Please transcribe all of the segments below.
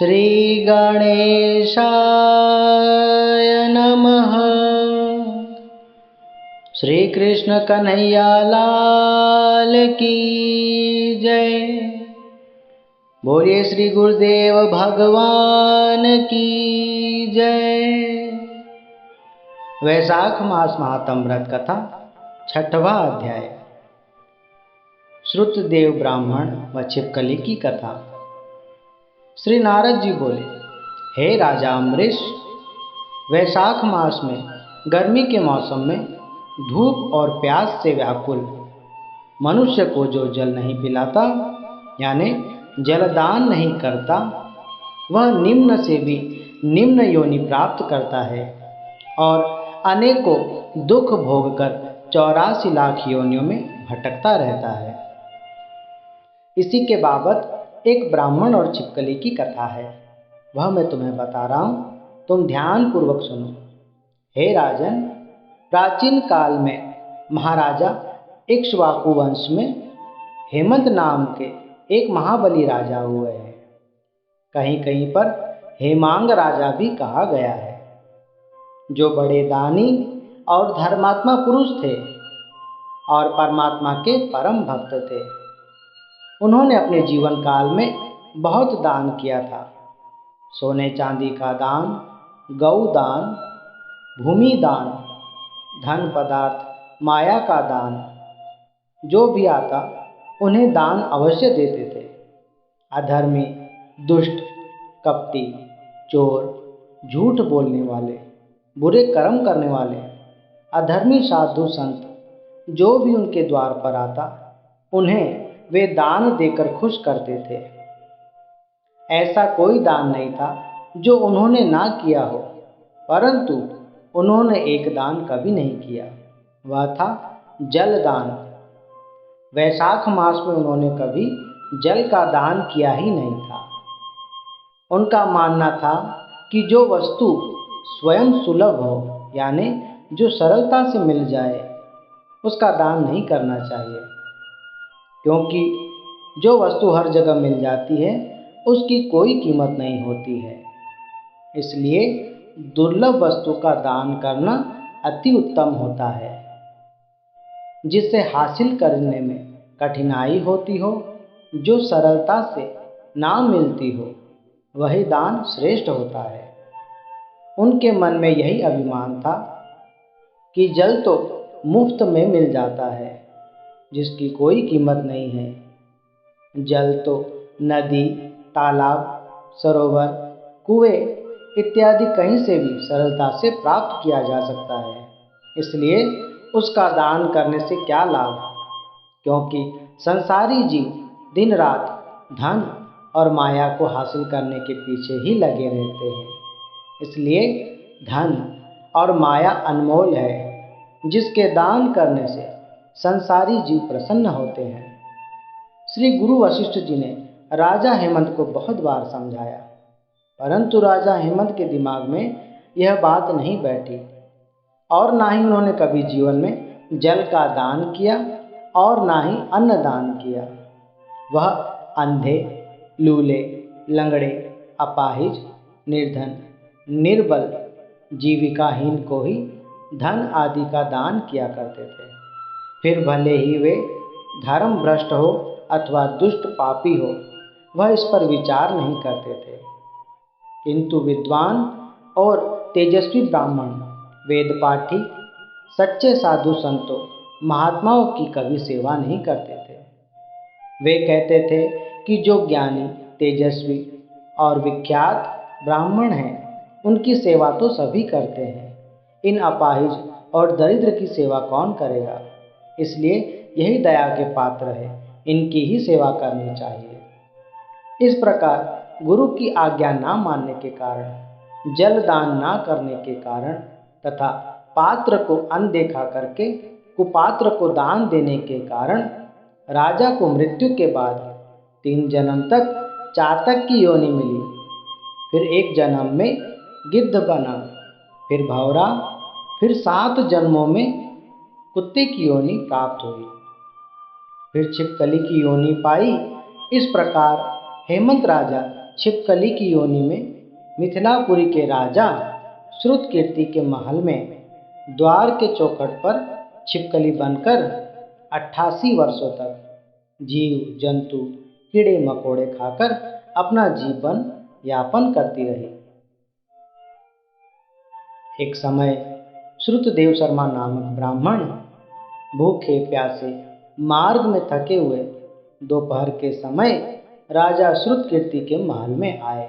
श्री गणेशाय नमः। श्री कृष्ण कन्हैया लाल की जय। बोलिए श्री गुरुदेव भगवान की जय। वैशाख मास महात्म व्रत कथा 6वां अध्याय। श्रुतदेव ब्राह्मण व छिपकली की कथा। श्री नारद जी बोले, हे राजा अम्बरीश, वैशाख मास में गर्मी के मौसम में धूप और प्यास से व्याकुल मनुष्य को जो जल नहीं पिलाता यानी जलदान नहीं करता, वह निम्न से भी निम्न योनि प्राप्त करता है और अनेकों दुख भोगकर 84 लाख योनियों में भटकता रहता है। इसी के बाबत एक ब्राह्मण और छिपकली की कथा है, वह मैं तुम्हें बता रहा हूँ, तुम ध्यान पूर्वक सुनो। हे राजन, प्राचीन काल में महाराजा इक्ष्वाकु वंश में हेमंत नाम के एक महाबली राजा हुए हैं। कहीं कहीं पर हेमांग राजा भी कहा गया है, जो बड़े दानी और धर्मात्मा पुरुष थे और परमात्मा के परम भक्त थे। उन्होंने अपने जीवन काल में बहुत दान किया था। सोने चांदी का दान, गौ दान, भूमि दान, धन पदार्थ, माया का दान, जो भी आता उन्हें दान अवश्य देते थे। अधर्मी, दुष्ट, कपटी, चोर, झूठ बोलने वाले, बुरे कर्म करने वाले, अधर्मी साधु संत जो भी उनके द्वार पर आता, उन्हें वे दान देकर खुश करते थे। ऐसा कोई दान नहीं था जो उन्होंने ना किया हो, परंतु उन्होंने एक दान कभी नहीं किया, वह था जल दान। वैशाख मास में उन्होंने कभी जल का दान किया ही नहीं था। उनका मानना था कि जो वस्तु स्वयं सुलभ हो यानी जो सरलता से मिल जाए, उसका दान नहीं करना चाहिए, क्योंकि जो वस्तु हर जगह मिल जाती है उसकी कोई कीमत नहीं होती है। इसलिए दुर्लभ वस्तु का दान करना अति उत्तम होता है। जिसे हासिल करने में कठिनाई होती हो, जो सरलता से ना मिलती हो, वही दान श्रेष्ठ होता है। उनके मन में यही अभिमान था कि जल तो मुफ्त में मिल जाता है, जिसकी कोई कीमत नहीं है। जल तो नदी, तालाब, सरोवर, कुएं इत्यादि कहीं से भी सरलता से प्राप्त किया जा सकता है। इसलिए उसका दान करने से क्या लाभ, क्योंकि संसारी जीव दिन रात धन और माया को हासिल करने के पीछे ही लगे रहते हैं। इसलिए धन और माया अनमोल है, जिसके दान करने से संसारी जीव प्रसन्न होते हैं। श्री गुरु वशिष्ठ जी ने राजा हेमंत को बहुत बार समझाया, परंतु राजा हेमंत के दिमाग में यह बात नहीं बैठी और ना ही उन्होंने कभी जीवन में जल का दान किया और ना ही अन्न दान किया। वह अंधे, लूले, लंगड़े, अपाहिज, निर्धन, निर्बल, जीविकाहीन को ही धन आदि का दान किया करते थे। फिर भले ही वे धर्म भ्रष्ट हो अथवा दुष्ट पापी हो, वह इस पर विचार नहीं करते थे। किंतु विद्वान और तेजस्वी ब्राह्मण, वेद पाठी, सच्चे साधु संतों, महात्माओं की कभी सेवा नहीं करते थे। वे कहते थे कि जो ज्ञानी, तेजस्वी और विख्यात ब्राह्मण हैं, उनकी सेवा तो सभी करते हैं। इन अपाहिज और दरिद्र की सेवा कौन करेगा? इसलिए यही दया के पात्र है, इनकी ही सेवा करनी चाहिए। इस प्रकार गुरु की आज्ञा ना मानने के कारण, जल दान ना करने के कारण तथा पात्र को अनदेखा करके कुपात्र को दान देने के कारण राजा को मृत्यु के बाद 3 जन्म तक चातक की योनि मिली। फिर एक जन्म में गिद्ध बना, फिर भौरा, फिर 7 जन्मों में कुत्ते की योनि प्राप्त हुई, फिर छिपकली की योनि पाई। इस प्रकार हेमंत राजा छिपकली की योनि में मिथिलापुरी के राजा श्रुतकीर्ति के महल में द्वार के चौखट पर छिपकली बनकर 88 वर्षों तक जीव जंतु कीड़े मकोड़े खाकर अपना जीवन यापन करती रही। एक समय श्रुतदेव शर्मा नामक ब्राह्मण भूखे प्यासे मार्ग में थके हुए दोपहर के समय राजा श्रुतकीर्ति के महल में आए।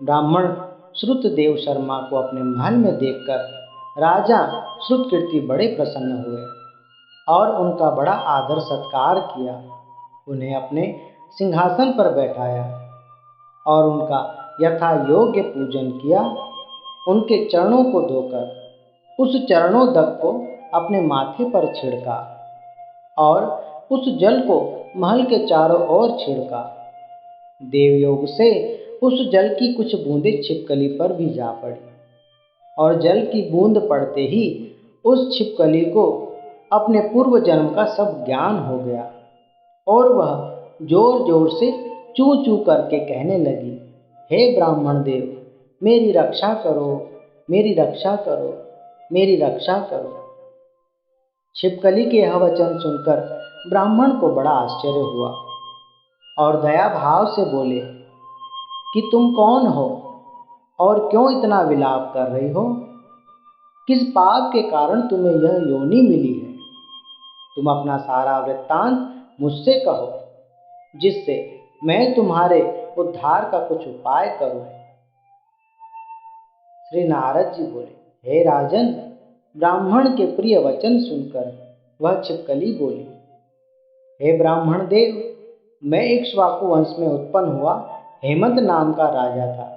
ब्राह्मण श्रुतदेव शर्मा को अपने महल में देखकर राजा श्रुतकीर्ति बड़े प्रसन्न हुए और उनका बड़ा आदर सत्कार किया। उन्हें अपने सिंहासन पर बैठाया और उनका यथा योग्य पूजन किया। उनके चरणों को धोकर उस चरणोदक को अपने माथे पर छिड़का और उस जल को महल के चारों ओर छिड़का। देवयोग से उस जल की कुछ बूंदें छिपकली पर भी जा पड़ी और जल की बूंद पड़ते ही उस छिपकली को अपने पूर्व जन्म का सब ज्ञान हो गया और वह जोर जोर से चू चू करके कहने लगी, हे ब्राह्मण देव, मेरी रक्षा करो, मेरी रक्षा करो, मेरी रक्षा करो। छिपकली के यह वचन सुनकर ब्राह्मण को बड़ा आश्चर्य हुआ और दया भाव से बोले कि तुम कौन हो और क्यों इतना विलाप कर रही हो? किस पाप के कारण तुम्हें यह योनि मिली है? तुम अपना सारा वृत्तांत मुझसे कहो, जिससे मैं तुम्हारे उद्धार का कुछ उपाय करूं। श्री नारद जी बोले, हे राजन, ब्राह्मण के प्रिय वचन सुनकर वह छिपकली बोली, हे ब्राह्मण देव, मैं इक्ष्वाकु वंश में उत्पन्न हुआ हेमंत नाम का राजा था।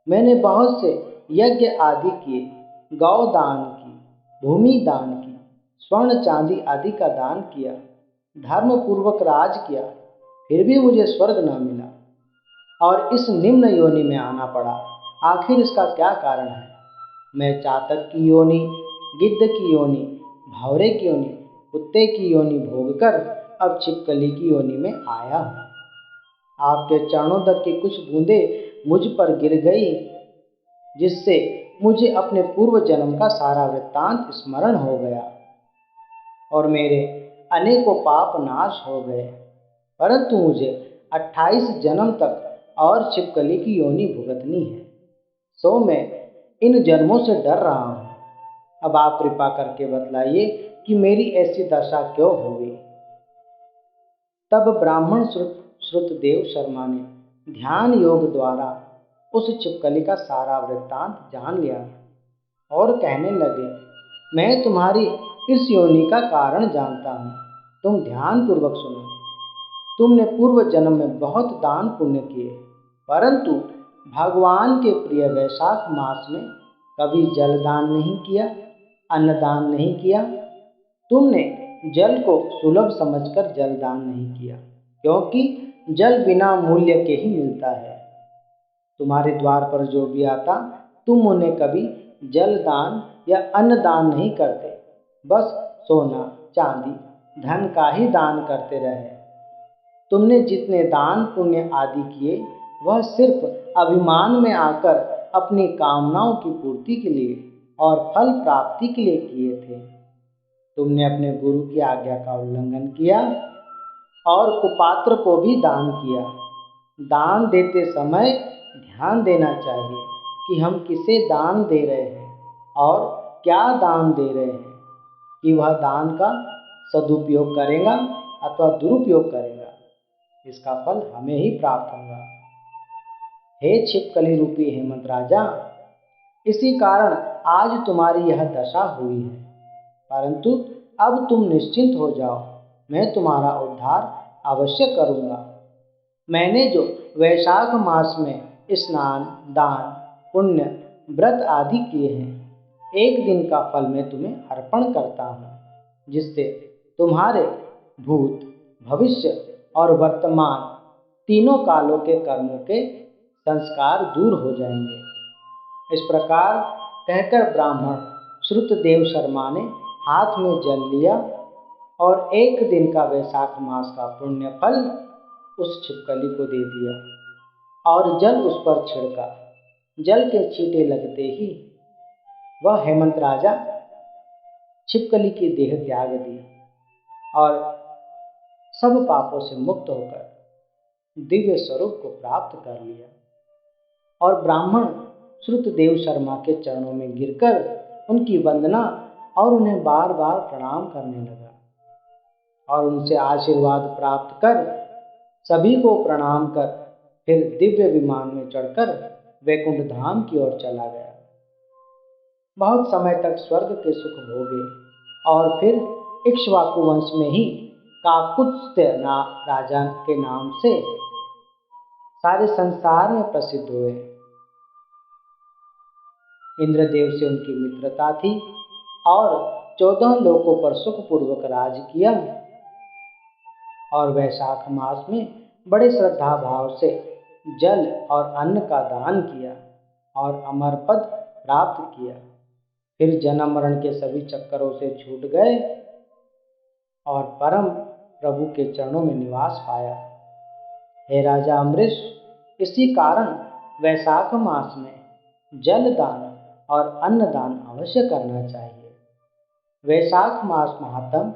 मैंने बहुत से यज्ञ आदि किए, गौ दान की, भूमि दान की, स्वर्ण चांदी आदि का दान किया, धर्म पूर्वक राज किया, फिर भी मुझे स्वर्ग न मिला और इस निम्न योनि में आना पड़ा। आखिर इसका क्या कारण है? मैं चातक की योनि, गिद्ध की योनि, भौरे की योनि, कुत्ते की योनि भोगकर अब छिपकली की योनि में आया हूँ। आपके चरणोदक की कुछ बूंदें मुझ पर गिर गई, जिससे मुझे अपने पूर्व जन्म का सारा वृत्तांत स्मरण हो गया और मेरे अनेकों पाप नाश हो गए। परंतु मुझे 28 जन्म तक और छिपकली की योनि भुगतनी है, सो मैं इन जन्मों से डर रहा हूँ। अब आप कृपा करके बतलाइए कि मेरी ऐसी दशा क्यों हो गई। तब ब्राह्मण श्रुतदेव शर्मा ने ध्यान योग द्वारा उस छिपकली का सारा वृत्तांत जान लिया और कहने लगे, मैं तुम्हारी इस योनि का कारण जानता हूँ। तुम ध्यान पूर्वक सुनो। तुमने पूर्व जन्म में बहुत दान पुण्य किए, परंतु भगवान के प्रिय वैशाख मास में कभी जल दान नहीं किया, अन्नदान नहीं किया। तुमने जल को सुलभ समझकर जल दान नहीं किया, क्योंकि जल बिना मूल्य के ही मिलता है। तुम्हारे द्वार पर जो भी आता, तुम उन्हें कभी जल दान या अन्न दान नहीं करते, बस सोना चांदी धन का ही दान करते रहे। तुमने जितने दान पुण्य आदि किए, वह सिर्फ अभिमान में आकर अपनी कामनाओं की पूर्ति के लिए और फल प्राप्ति के लिए किए थे। तुमने अपने गुरु की आज्ञा का उल्लंघन किया और कुपात्र को भी दान किया। दान देते समय ध्यान देना चाहिए कि हम किसे दान दे रहे हैं और क्या दान दे रहे हैं, कि वह दान का सदुपयोग करेगा अथवा दुरुपयोग करेगा। इसका फल हमें ही प्राप्त होगा। हे छिपकली रूपी हेमंत राजा, इसी कारण आज तुम्हारी यह दशा हुई है, परंतु अब तुम निश्चिंत हो जाओ, मैं तुम्हारा उद्धार अवश्य करूँगा। मैंने जो वैशाख मास में स्नान दान पुण्य व्रत आदि किए हैं, एक दिन का फल मैं तुम्हें अर्पण करता हूँ, जिससे तुम्हारे भूत भविष्य और वर्तमान तीनों कालों के कर्मों के संस्कार दूर हो जाएंगे। इस प्रकार कहकर ब्राह्मण श्रुतदेव शर्मा ने हाथ में जल लिया और एक दिन का वैशाख मास का पुण्य फल उस छिपकली को दे दिया। और जल उस पर छिड़का। जल के छींटे लगते ही वह हेमंत राजा छिपकली की देह त्याग दी और सब पापों से मुक्त होकर दिव्य स्वरूप को प्राप्त कर लिया। और ब्राह्मण श्रुतदेव शर्मा के चरणों में गिरकर उनकी वंदना और उन्हें बार बार प्रणाम करने लगा और उनसे आशीर्वाद प्राप्त कर सभी को प्रणाम कर फिर दिव्य विमान में चढ़कर वैकुंठ धाम की ओर चला गया। बहुत समय तक स्वर्ग के सुख भोगे और फिर इक्ष्वाकु वंश में ही काकुत्स्थ्य राजा के नाम से सारे संसार में प्रसिद्ध हुए। इंद्रदेव से उनकी मित्रता थी और 14 लोकों पर सुखपूर्वक राज किया और वैशाख मास में बड़े श्रद्धा भाव से जल और अन्न का दान किया और अमर पद प्राप्त किया। फिर जन्म मरण के सभी चक्करों से छूट गए और परम प्रभु के चरणों में निवास पाया। हे राजा अम्बरीश, इसी कारण वैशाख मास में जल दान और अन्न दान अवश्य करना चाहिए। वैशाख मास महात्म,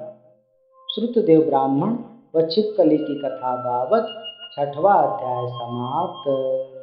श्रुतदेव ब्राह्मण व छिपकली की कथा बाबत 6वां अध्याय समाप्त।